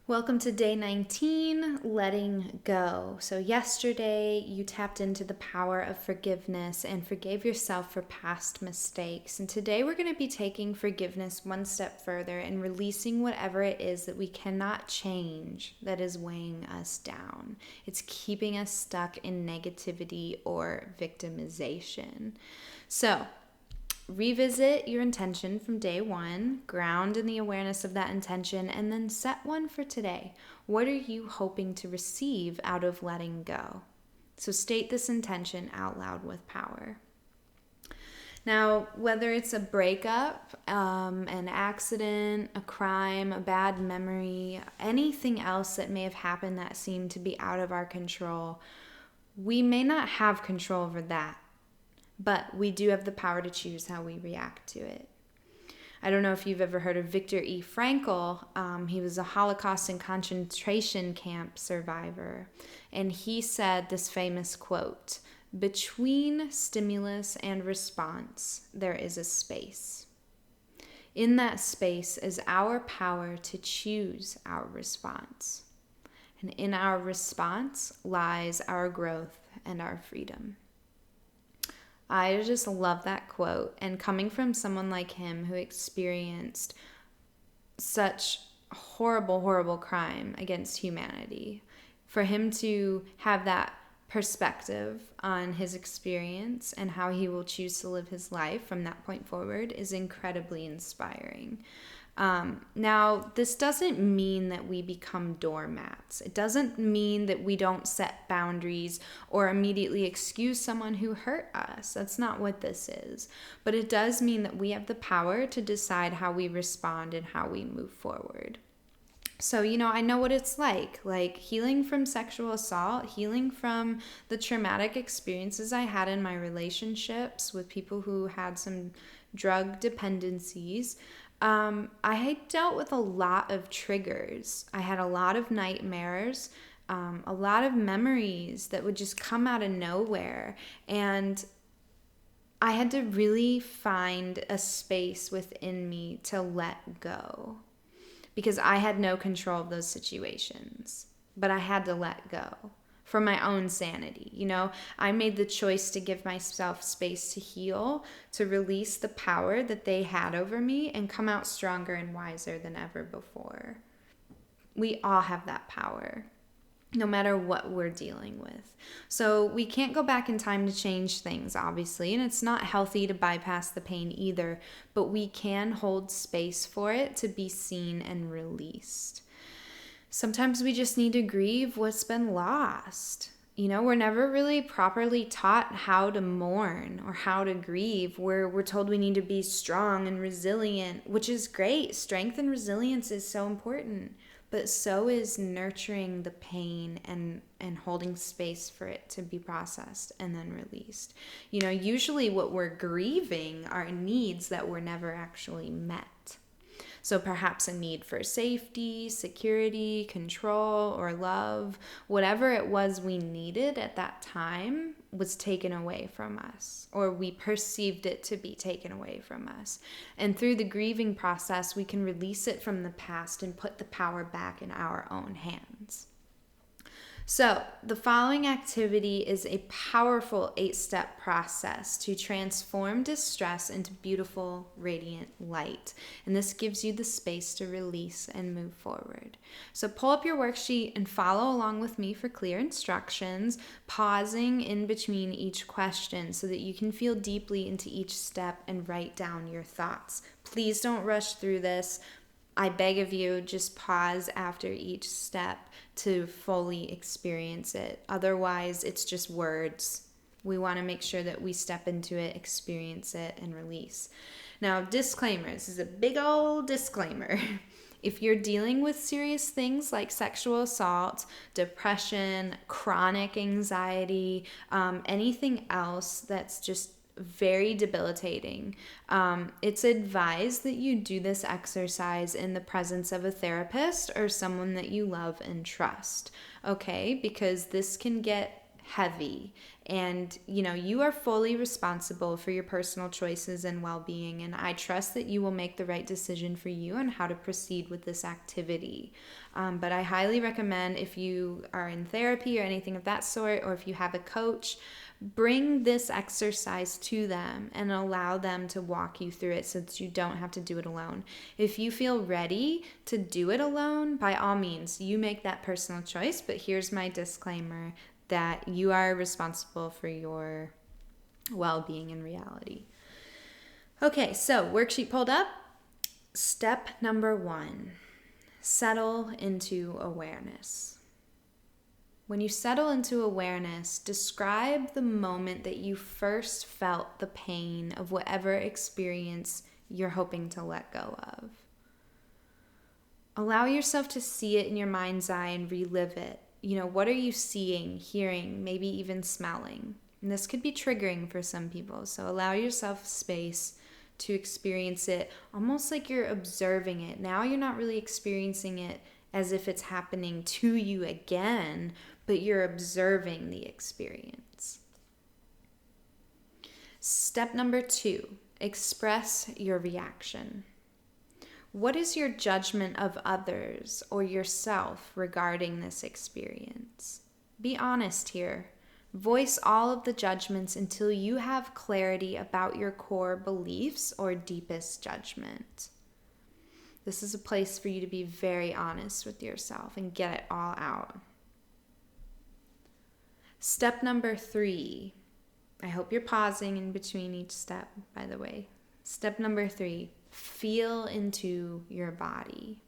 Welcome to day 19, letting go. So, yesterday you tapped into the power of forgiveness and forgave yourself for past mistakes. And today we're going to be taking forgiveness one step further and releasing whatever it is that we cannot change that is weighing us down. It's keeping us stuck in negativity or victimization. So, revisit your intention from day one, ground in the awareness of that intention, and then set one for today. What are you hoping to receive out of letting go? So state this intention out loud with power. Now, whether it's a breakup, an accident, a crime, a bad memory, anything else that may have happened that seemed to be out of our control, we may not have control over that. But we do have the power to choose how we react to it. I don't know if you've ever heard of Viktor E. Frankl. He was a Holocaust and concentration camp survivor. And he said this famous quote, "Between stimulus and response, there is a space. In that space is our power to choose our response. And in our response lies our growth and our freedom." I just love that quote. And coming from someone like him who experienced such horrible, horrible crime against humanity, for him to have that perspective on his experience and how he will choose to live his life from that point forward is incredibly inspiring. Now, this doesn't mean that we become doormats. It doesn't mean that we don't set boundaries or immediately excuse someone who hurt us. That's not what this is. But it does mean that we have the power to decide how we respond and how we move forward. So, I know what it's like healing from sexual assault, healing from the traumatic experiences I had in my relationships with people who had some drug dependencies. I had dealt with a lot of triggers. I had a lot of nightmares, a lot of memories that would just come out of nowhere. And I had to really find a space within me to let go because I had no control of those situations, but I had to let go for my own sanity. I made the choice to give myself space to heal, to release the power that they had over me and come out stronger and wiser than ever before. We all have that power, no matter what we're dealing with. So we can't go back in time to change things, obviously, and it's not healthy to bypass the pain either, but we can hold space for it to be seen and released. Sometimes we just need to grieve what's been lost. We're never really properly taught how to mourn or how to grieve. We're told we need to be strong and resilient, which is great. Strength and resilience is so important, but so is nurturing the pain and holding space for it to be processed and then released. Usually what we're grieving are needs that were never actually met. So perhaps a need for safety, security, control, or love, whatever it was we needed at that time was taken away from us, or we perceived it to be taken away from us. And through the grieving process, we can release it from the past and put the power back in our own hands. So, the following activity is a powerful 8-step process to transform distress into beautiful, radiant light. And this gives you the space to release and move forward. So, pull up your worksheet and follow along with me for clear instructions, pausing in between each question so that you can feel deeply into each step and write down your thoughts. Please don't rush through this. I beg of you, just pause after each step to fully experience it. Otherwise, it's just words. We want to make sure that we step into it, experience it, and release. Now, disclaimer. This is a big old disclaimer. If you're dealing with serious things like sexual assault, depression, chronic anxiety, anything else that's just very debilitating, it's advised that you do this exercise in the presence of a therapist or someone that you love and trust, okay? Because this can get heavy. And, you are fully responsible for your personal choices and well-being. And I trust that you will make the right decision for you on how to proceed with this activity. But I highly recommend, if you are in therapy or anything of that sort, or if you have a coach, bring this exercise to them and allow them to walk you through it so that you don't have to do it alone. If you feel ready to do it alone, by all means, you make that personal choice. But here's my disclaimer that you are responsible for your well-being in reality. Okay, so worksheet pulled up. Step number 1, settle into awareness. When you settle into awareness, describe the moment that you first felt the pain of whatever experience you're hoping to let go of. Allow yourself to see it in your mind's eye and relive it. What are you seeing, hearing, maybe even smelling? And this could be triggering for some people, so allow yourself space to experience it almost like you're observing it. Now you're not really experiencing it as if it's happening to you again, but you're observing the experience. Step number 2, express your reaction. What is your judgment of others or yourself regarding this experience? Be honest here. Voice all of the judgments until you have clarity about your core beliefs or deepest judgment. This is a place for you to be very honest with yourself and get it all out. Step number 3. I hope you're pausing in between each step, by the way. Step number 3, feel into your body.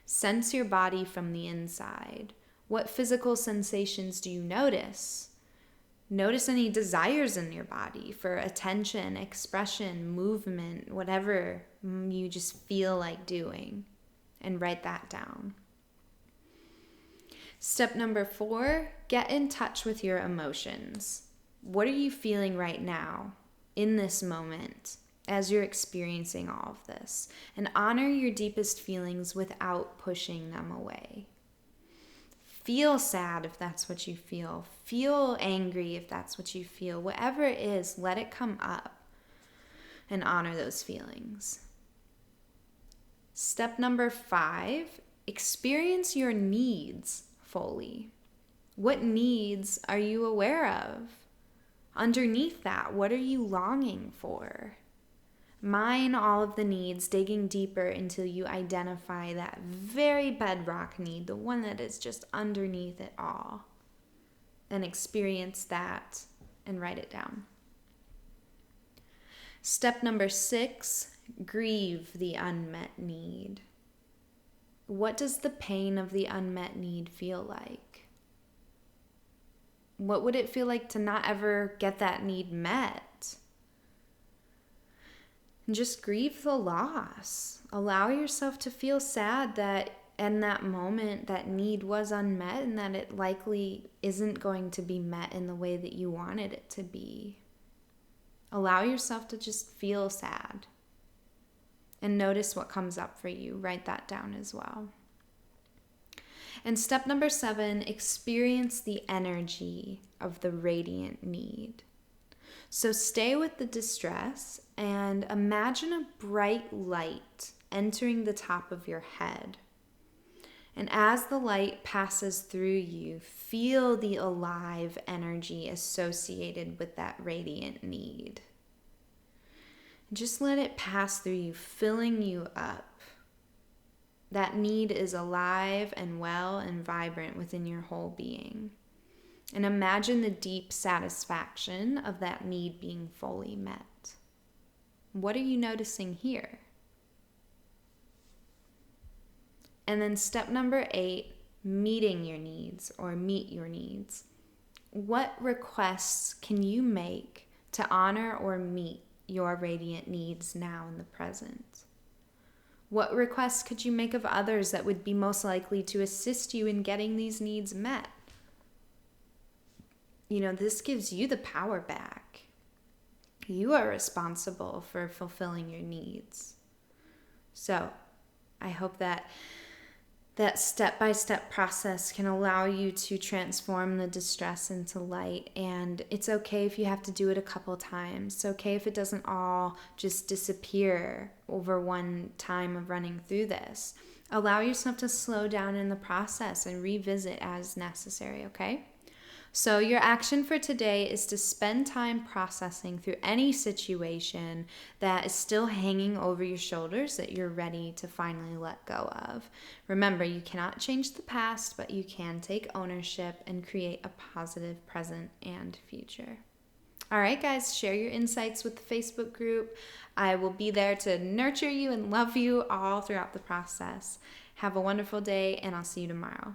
Sense your body from the inside. What physical sensations do you notice? Notice any desires in your body for attention, expression, movement, whatever you just feel like doing, and write that down. Step number 4, get in touch with your emotions. What are you feeling right now, in this moment, as you're experiencing all of this? And honor your deepest feelings without pushing them away. Feel sad if that's what you feel. Feel angry if that's what you feel. Whatever it is, let it come up and honor those feelings. Step number 5, experience your needs fully. What needs are you aware of? Underneath that, what are you longing for? Mine all of the needs, digging deeper until you identify that very bedrock need, the one that is just underneath it all. And experience that and write it down. Step number 6, grieve the unmet need. What does the pain of the unmet need feel like? What would it feel like to not ever get that need met? And just grieve the loss. Allow yourself to feel sad that in that moment that need was unmet and that it likely isn't going to be met in the way that you wanted it to be. Allow yourself to just feel sad. And notice what comes up for you. Write that down as well. And step number 7, experience the energy of the radiant need. So stay with the distress and imagine a bright light entering the top of your head. And as the light passes through you, feel the alive energy associated with that radiant need. Just let it pass through you, filling you up. That need is alive and well and vibrant within your whole being. And imagine the deep satisfaction of that need being fully met. What are you noticing here? And then step number 8, meeting your needs or meet your needs. What requests can you make to honor or meet your radiant needs now in the present? What requests could you make of others that would be most likely to assist you in getting these needs met? This gives you the power back. You are responsible for fulfilling your needs. So, I hope that That step-by-step process can allow you to transform the distress into light. And it's okay if you have to do it a couple times. It's okay if it doesn't all just disappear over one time of running through this. Allow yourself to slow down in the process and revisit as necessary, okay? So, your action for today is to spend time processing through any situation that is still hanging over your shoulders that you're ready to finally let go of. Remember, you cannot change the past, but you can take ownership and create a positive present and future. All right, guys, share your insights with the Facebook group. I will be there to nurture you and love you all throughout the process. Have a wonderful day, and I'll see you tomorrow.